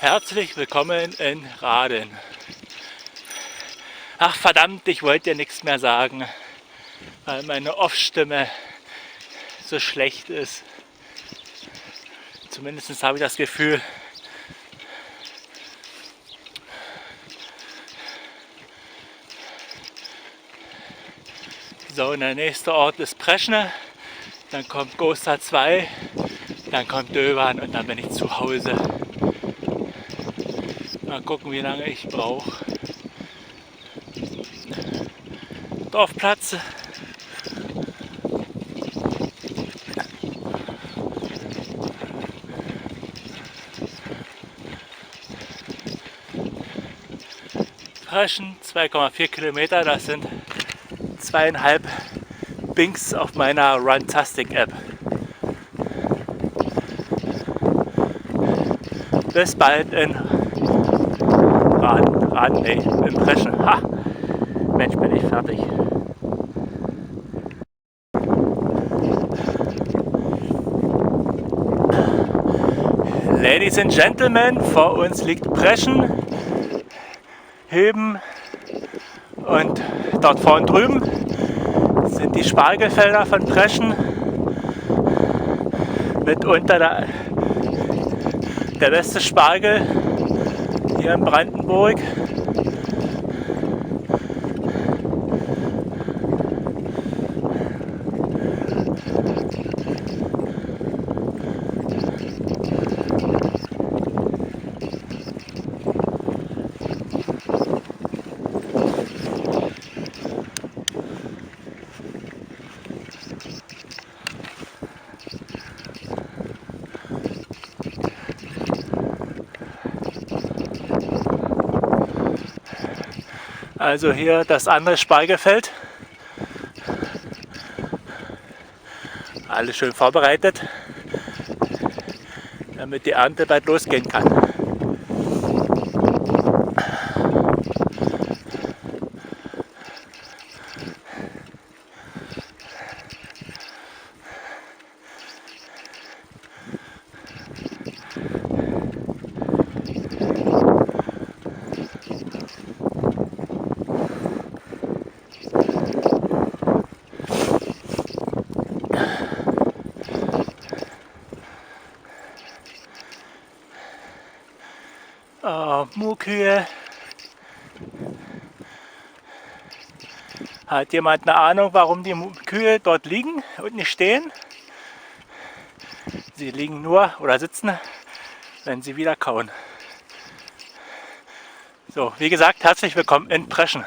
Herzlich willkommen in Raden. Ach verdammt, ich wollte dir nichts mehr sagen, weil meine Off-Stimme so schlecht ist. Zumindest habe ich das Gefühl. So, und der nächste Ort ist Preschne, dann kommt Gosta 2, dann kommt Döbern und dann bin ich zu Hause. Mal gucken, wie lange ich brauche. Dorfplatz. Preschen, 2,4 Kilometer, das sind 2,5 Binks auf meiner Runtastic App. Bis bald in in Preschen. Ha! Mensch, bin ich fertig. Ladies and Gentlemen, vor uns liegt Preschen, Heben und dort vorn drüben sind die Spargelfelder von Preschen. Mitunter der beste Spargel hier in Brandenburg. Also hier das andere Spargelfeld. Alles schön vorbereitet, damit die Ernte bald losgehen kann. Muhkühe. Hat jemand eine Ahnung, warum die Kühe dort liegen und nicht stehen? Sie liegen nur oder sitzen, wenn sie wieder kauen. So, wie gesagt, herzlich willkommen in Preschen.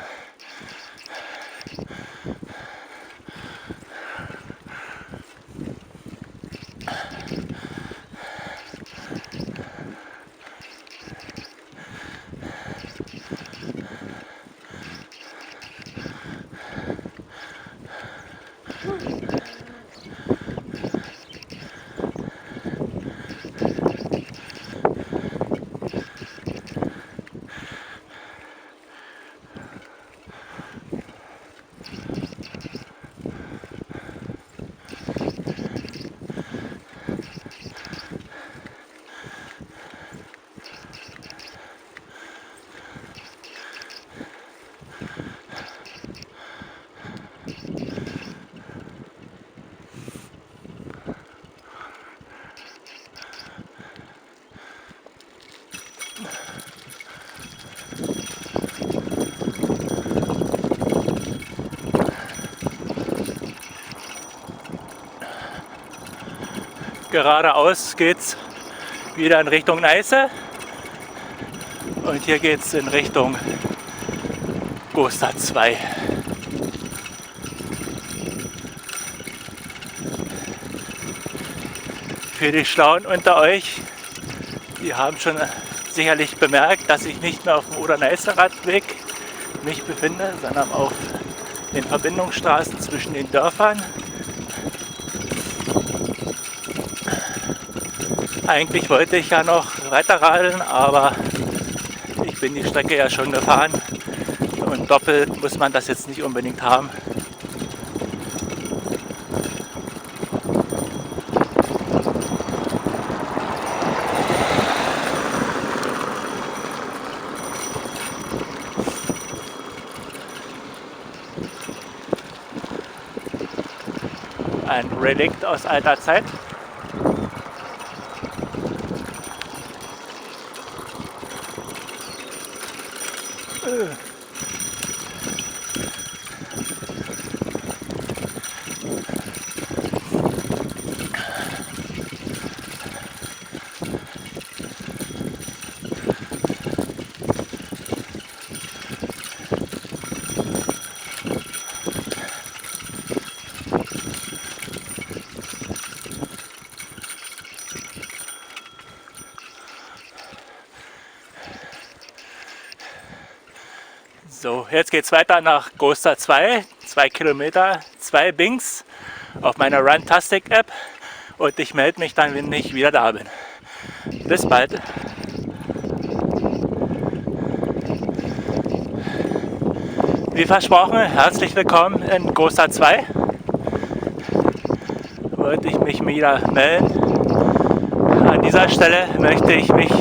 Geradeaus geht's wieder in Richtung Neiße und hier geht's in Richtung Gosta 2. Für die Schlauen unter euch, die haben schon sicherlich bemerkt, dass ich nicht mehr auf dem Oder-Neiße-Radweg mich befinde, sondern auf den Verbindungsstraßen zwischen den Dörfern. Eigentlich wollte ich ja noch weiter radeln, aber ich bin die Strecke ja schon gefahren und doppelt muss man das jetzt nicht unbedingt haben. ein Relikt aus alter Zeit. So, jetzt geht es weiter nach Gosta 2, 2 Kilometer, 2 Bings auf meiner Runtastic App und ich melde mich dann, wenn ich wieder da bin. Bis bald. Wie versprochen, herzlich willkommen in Gosta 2. Wollte ich mich wieder melden. An dieser Stelle möchte ich mich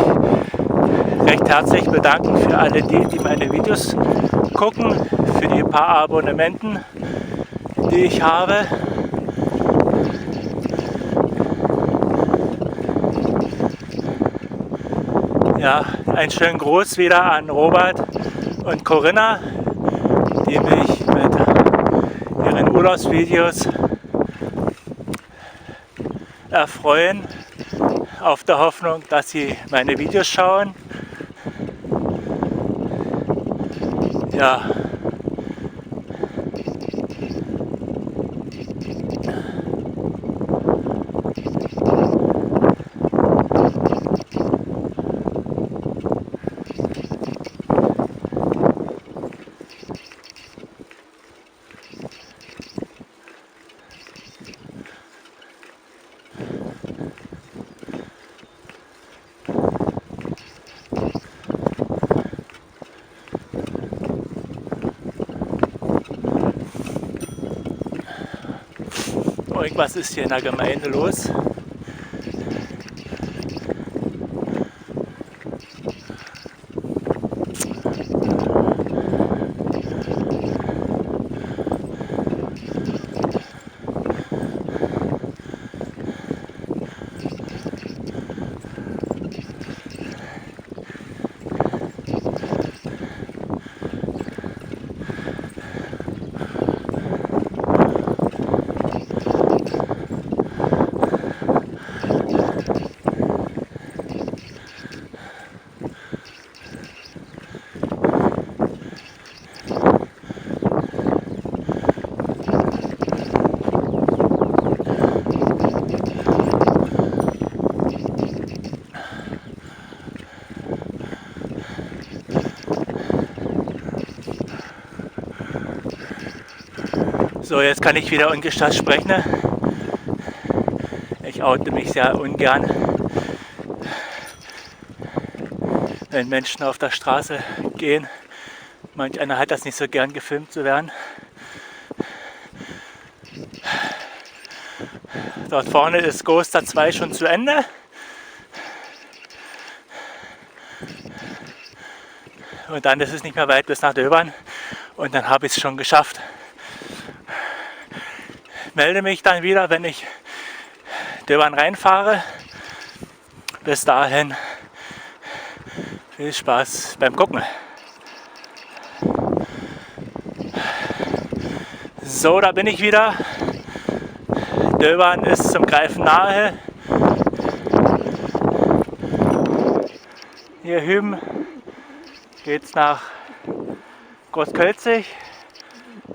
recht herzlich bedanken für alle die meine Videos gucken, für die paar Abonnenten, die ich habe. Ja, einen schönen Gruß wieder an Robert und Corinna, die mich mit ihren Urlaubsvideos erfreuen, auf der Hoffnung, dass sie meine Videos schauen. Ja. Irgendwas ist hier in der Gemeinde los. So, jetzt kann ich wieder ungestört sprechen. Ich oute mich sehr ungern, wenn Menschen auf der Straße gehen. Manch einer hat das nicht so gern, gefilmt zu werden. Dort vorne ist Gosta 2 schon zu Ende. Und dann ist es nicht mehr weit bis nach Döbern. Und dann habe ich es schon geschafft. Melde mich dann wieder, wenn ich Döbern reinfahre. Bis dahin viel Spaß beim Gucken. So, da bin ich wieder. Döbern ist zum Greifen nahe. Hier hüben geht es nach Großkölzig.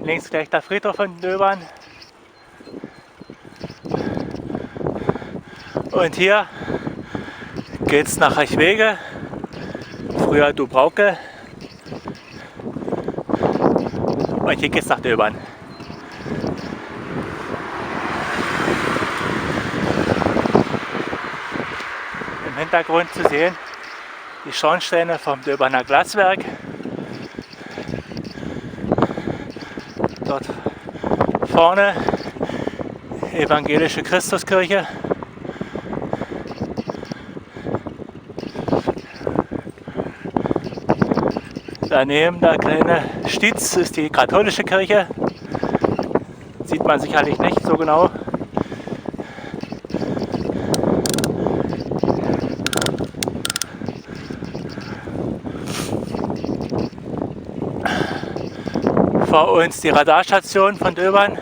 Links gleich der Friedhof von Döbern. Und hier geht es nach Eichwege, früher Dubrauke. Und hier geht es nach Döbern. Im Hintergrund zu sehen die Schornsteine vom Döberner Glaswerk. Dort vorne evangelische Christuskirche. Daneben der kleine Stiez ist die katholische Kirche. Sieht man sicherlich nicht so genau. Vor uns die Radarstation von Döbern.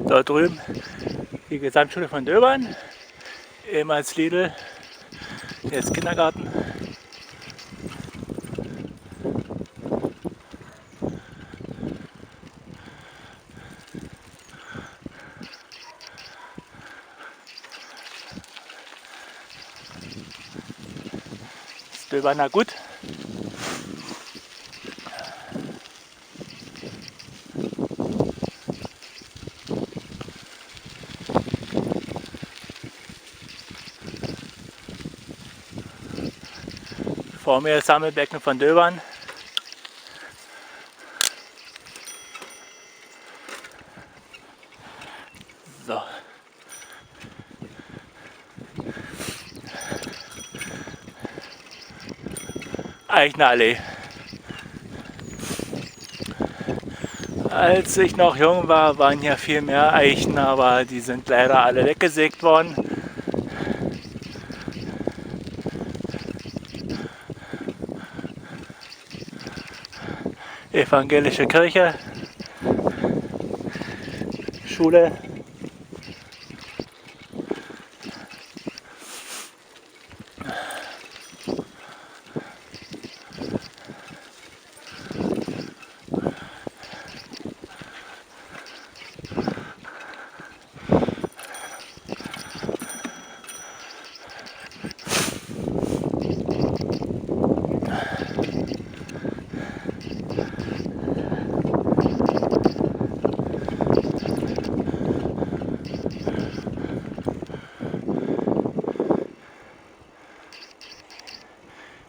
Dort drüben die Gesamtschule von Döbern, ehemals Lidl, jetzt Kindergarten. Das Döberner Gut. Vor mir das Sammelbecken von Döbern. So. Eichenerallee. Als ich noch jung war, waren hier viel mehr Eichen, aber die sind leider alle weggesägt worden. Evangelische Kirche, Schule.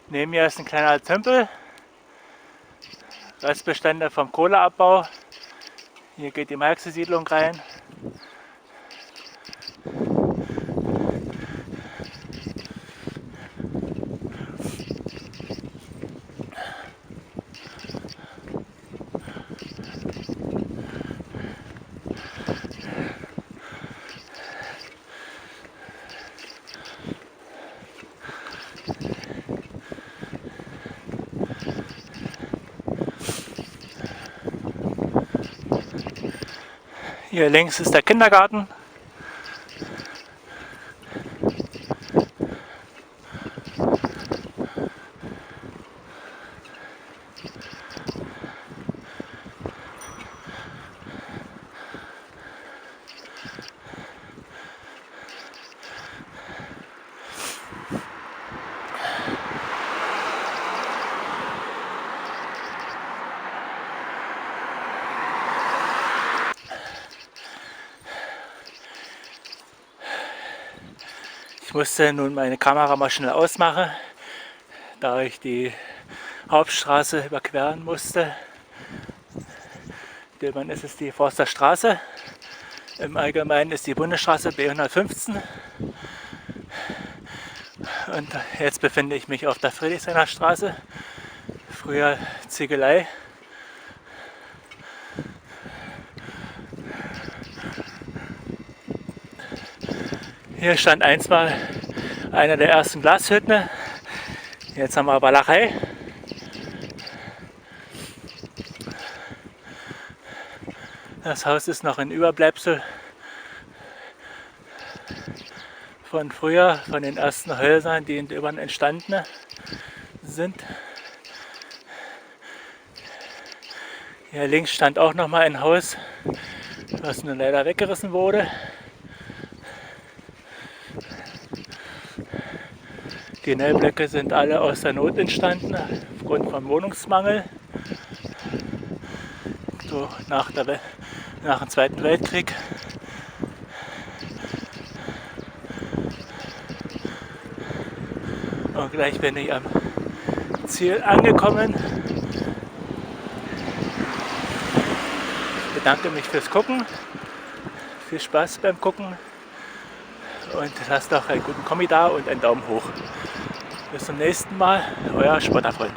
Neben mir ist ein kleiner Tümpel, Restbestände vom Kohleabbau. Hier geht die Marxe-Siedlung rein. Hier links ist der Kindergarten. Ich musste nun meine Kamera mal schnell ausmachen, da ich die Hauptstraße überqueren musste. In Döbern ist es die Forsterstraße, im Allgemeinen ist die Bundesstraße B115 und jetzt befinde ich mich auf der Friedrichshainer Straße, früher Ziegelei. Hier stand einst mal einer der ersten Glashütten, jetzt haben wir Walachei. Das Haus ist noch ein Überbleibsel von früher, von den ersten Häusern, die in Döbern entstanden sind. Hier links stand auch noch mal ein Haus, was nun leider weggerissen wurde. Die Neublöcke sind alle aus der Not entstanden, aufgrund von Wohnungsmangel. So nach dem Zweiten Weltkrieg. Und gleich bin ich am Ziel angekommen. Ich bedanke mich fürs Gucken. Viel Spaß beim Gucken. Und lasst doch einen guten Kommi da und einen Daumen hoch. Bis zum nächsten Mal, euer Spotterfreund.